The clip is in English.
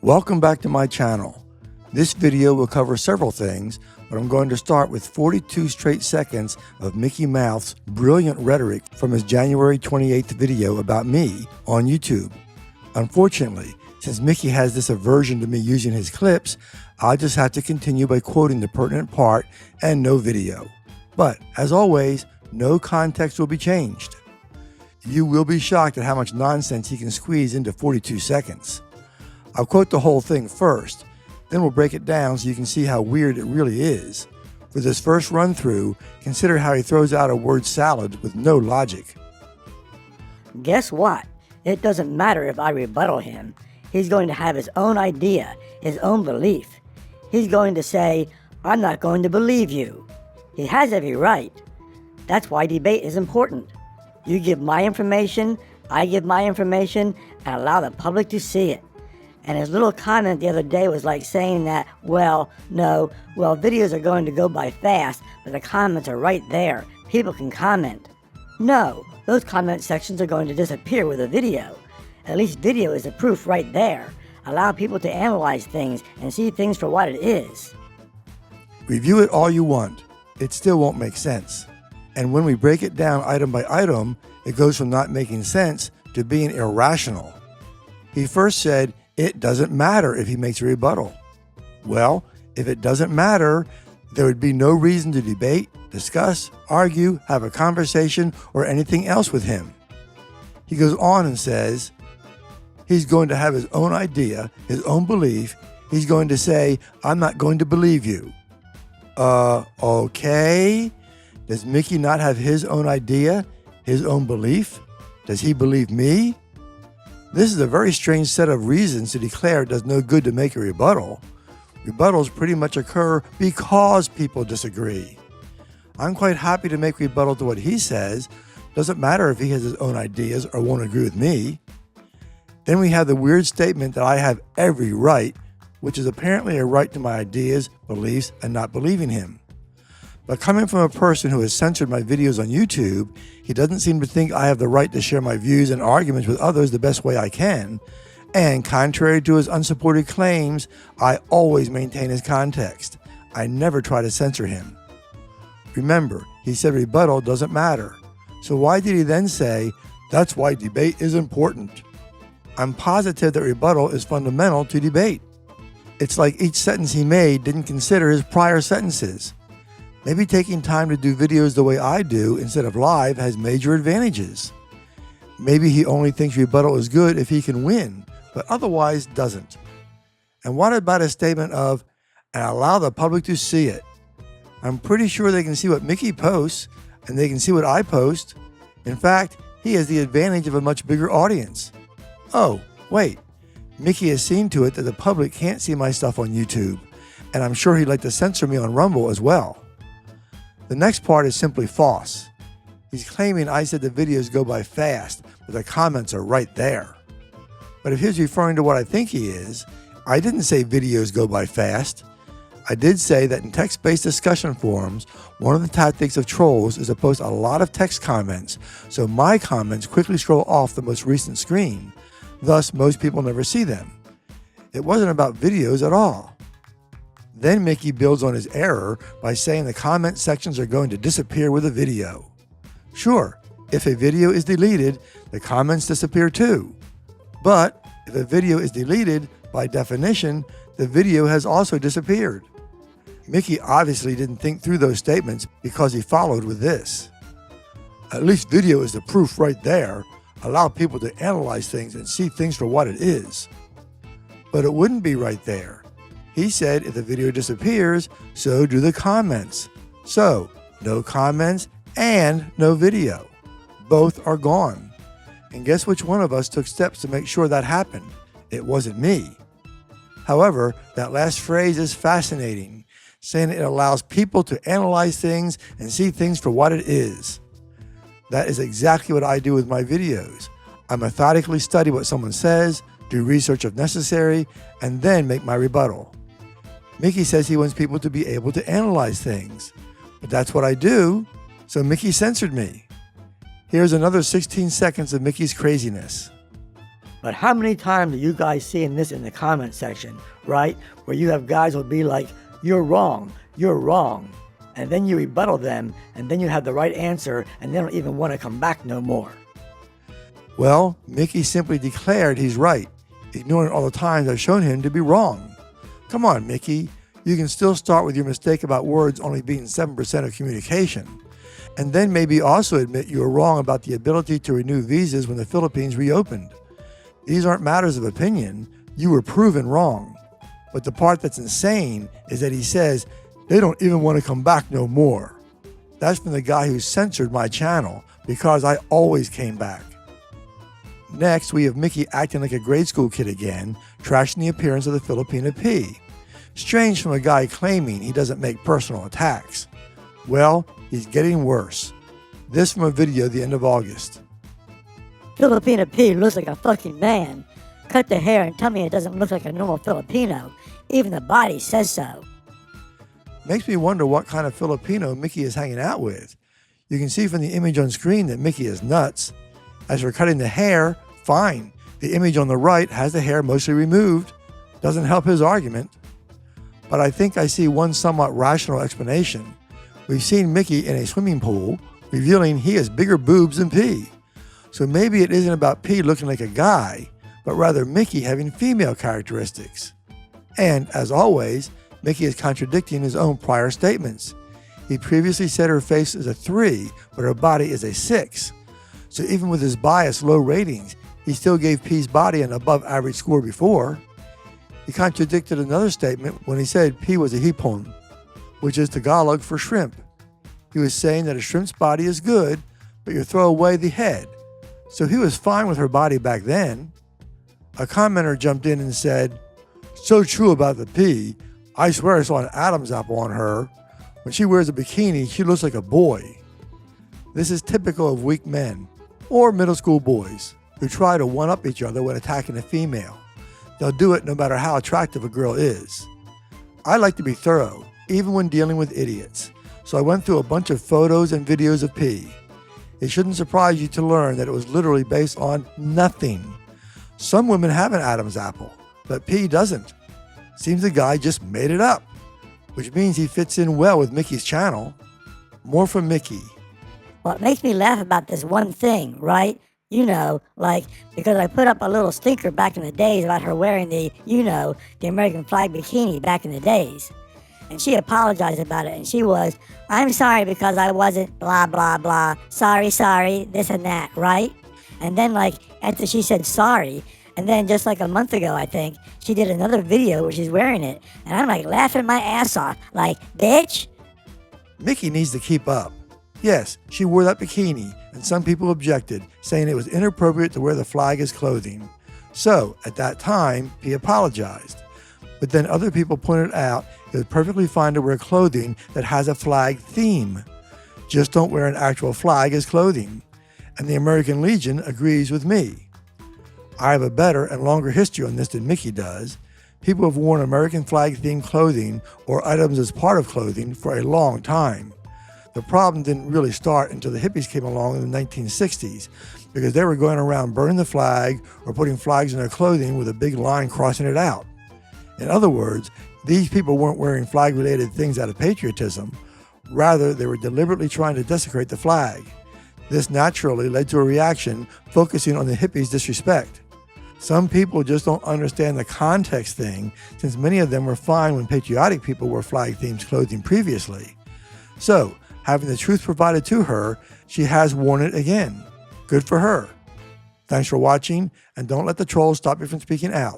Welcome back to my channel. This video will cover several things, but I'm going to start with 42 straight seconds of Mykkie Mouth's brilliant rhetoric from his January 28th video about me on YouTube. Unfortunately, since Mykkie has this aversion to me using his clips, I'll just have to continue by quoting the pertinent part and no video. But, as always, no context will be changed. You will be shocked at how much nonsense he can squeeze into 42 seconds. I'll quote the whole thing first, then we'll break it down so you can see how weird it really is. For this first run through, consider how he throws out a word salad with no logic. Guess what? It doesn't matter if I rebuttal him. He's going to have his own idea, his own belief. He's going to say, I'm not going to believe you. He has every right. That's why debate is important. You give my information, I give my information, and allow the public to see it. And his little comment the other day was like saying that, videos are going to go by fast, but the comments are right there. People can comment. No, those comment sections are going to disappear with a video. At least video is the proof right there. Allow people to analyze things and see things for what it is. Review it all you want. It still won't make sense. And when we break it down item by item, it goes from not making sense to being irrational. He first said, it doesn't matter if he makes a rebuttal. Well, if it doesn't matter, there would be no reason to debate, discuss, argue, have a conversation, or anything else with him. He goes on and says, he's going to have his own idea, his own belief. He's going to say, I'm not going to believe you. Okay? Does Mykkie not have his own idea, his own belief? Does he believe me? This is a very strange set of reasons to declare it does no good to make a rebuttal. Rebuttals pretty much occur because people disagree. I'm quite happy to make rebuttal to what he says. Doesn't matter if he has his own ideas or won't agree with me. Then we have the weird statement that I have every right, which is apparently a right to my ideas, beliefs, and not believing him. But coming from a person who has censored my videos on YouTube, he doesn't seem to think I have the right to share my views and arguments with others the best way I can. And contrary to his unsupported claims, I always maintain his context. I never try to censor him. Remember, he said rebuttal doesn't matter. So why did he then say, that's why debate is important? I'm positive that rebuttal is fundamental to debate. It's like each sentence he made didn't consider his prior sentences. Maybe taking time to do videos the way I do instead of live has major advantages. Maybe he only thinks rebuttal is good if he can win, but otherwise doesn't. And what about a statement of, and allow the public to see it? I'm pretty sure they can see what Mykkie posts, and they can see what I post. In fact, he has the advantage of a much bigger audience. Oh, wait, Mykkie has seen to it that the public can't see my stuff on YouTube, and I'm sure he'd like to censor me on Rumble as well. The next part is simply false. He's claiming I said the videos go by fast, but the comments are right there. But if he's referring to what I think he is, I didn't say videos go by fast. I did say that in text-based discussion forums, one of the tactics of trolls is to post a lot of text comments, so my comments quickly scroll off the most recent screen. Thus, most people never see them. It wasn't about videos at all. Then Mykkie builds on his error by saying the comment sections are going to disappear with a video. Sure, if a video is deleted, the comments disappear too. But if a video is deleted, by definition, the video has also disappeared. Mykkie obviously didn't think through those statements because he followed with this. At least video is the proof right there. Allow people to analyze things and see things for what it is. But it wouldn't be right there. He said if the video disappears, so do the comments. So, no comments and no video. Both are gone. And guess which one of us took steps to make sure that happened? It wasn't me. However, that last phrase is fascinating, saying it allows people to analyze things and see things for what it is. That is exactly what I do with my videos. I methodically study what someone says, do research if necessary, and then make my rebuttal. Mykkie says he wants people to be able to analyze things, but that's what I do, so Mykkie censored me. Here's another 16 seconds of Mykkie's craziness. But how many times are you guys seeing this in the comment section, right? Where you have guys will be like, you're wrong. And then you rebuttal them, and then you have the right answer, and they don't even want to come back no more. Well, Mykkie simply declared he's right, ignoring all the times I've shown him to be wrong. Come on, Mykkie. You can still start with your mistake about words only being 7% of communication. And then maybe also admit you were wrong about the ability to renew visas when the Philippines reopened. These aren't matters of opinion. You were proven wrong. But the part that's insane is that he says they don't even want to come back no more. That's from the guy who censored my channel because I always came back. Next, we have Mykkie acting like a grade school kid again, trashing the appearance of the Filipina P. Strange from a guy claiming he doesn't make personal attacks. Well, he's getting worse. This from a video at the end of August. Filipina P looks like a fucking man. Cut the hair and tell me it doesn't look like a normal Filipino. Even the body says so. Makes me wonder what kind of Filipino Mykkie is hanging out with. You can see from the image on screen that Mykkie is nuts. As for cutting the hair, fine. The image on the right has the hair mostly removed. Doesn't help his argument. But I think I see one somewhat rational explanation. We've seen Mykkie in a swimming pool, revealing he has bigger boobs than P. So maybe it isn't about P looking like a guy, but rather Mykkie having female characteristics. And, as always, Mykkie is contradicting his own prior statements. He previously said her face is a 3, but her body is a 6. So even with his biased low ratings, he still gave P's body an above average score before. He contradicted another statement when he said P was a hipon, which is Tagalog for shrimp. He was saying that a shrimp's body is good, but you throw away the head. So he was fine with her body back then. A commenter jumped in and said, "So true about the P. I swear I saw an Adam's apple on her. When she wears a bikini, she looks like a boy." This is typical of weak men, or middle school boys, who try to one-up each other when attacking a female. They'll do it no matter how attractive a girl is. I like to be thorough, even when dealing with idiots, so I went through a bunch of photos and videos of P. It shouldn't surprise you to learn that it was literally based on nothing. Some women have an Adam's apple, but P doesn't. Seems the guy just made it up, which means he fits in well with Mykkie's channel. More from Mykkie. What makes me laugh about this one thing, right? You know, like, because I put up a little stinker back in the days about her wearing the American flag bikini back in the days. And she apologized about it, and she was, "I'm sorry because I wasn't blah, blah, blah. Sorry, this and that," right? And then, like, after she said sorry, and then just like a month ago, I think, she did another video where she's wearing it. And I'm like laughing my ass off, like, bitch. Mykkie needs to keep up. Yes, she wore that bikini, and some people objected, saying it was inappropriate to wear the flag as clothing. So, at that time, P apologized. But then other people pointed out it was perfectly fine to wear clothing that has a flag theme. Just don't wear an actual flag as clothing. And the American Legion agrees with me. I have a better and longer history on this than Mykkie does. People have worn American flag-themed clothing or items as part of clothing for a long time. The problem didn't really start until the hippies came along in the 1960s, because they were going around burning the flag or putting flags in their clothing with a big line crossing it out. In other words, these people weren't wearing flag-related things out of patriotism. Rather, they were deliberately trying to desecrate the flag. This naturally led to a reaction focusing on the hippies' disrespect. Some people just don't understand the context thing, since many of them were fine when patriotic people wore flag-themed clothing previously. So, having the truth provided to her, she has worn it again. Good for her. Thanks for watching, and don't let the trolls stop you from speaking out.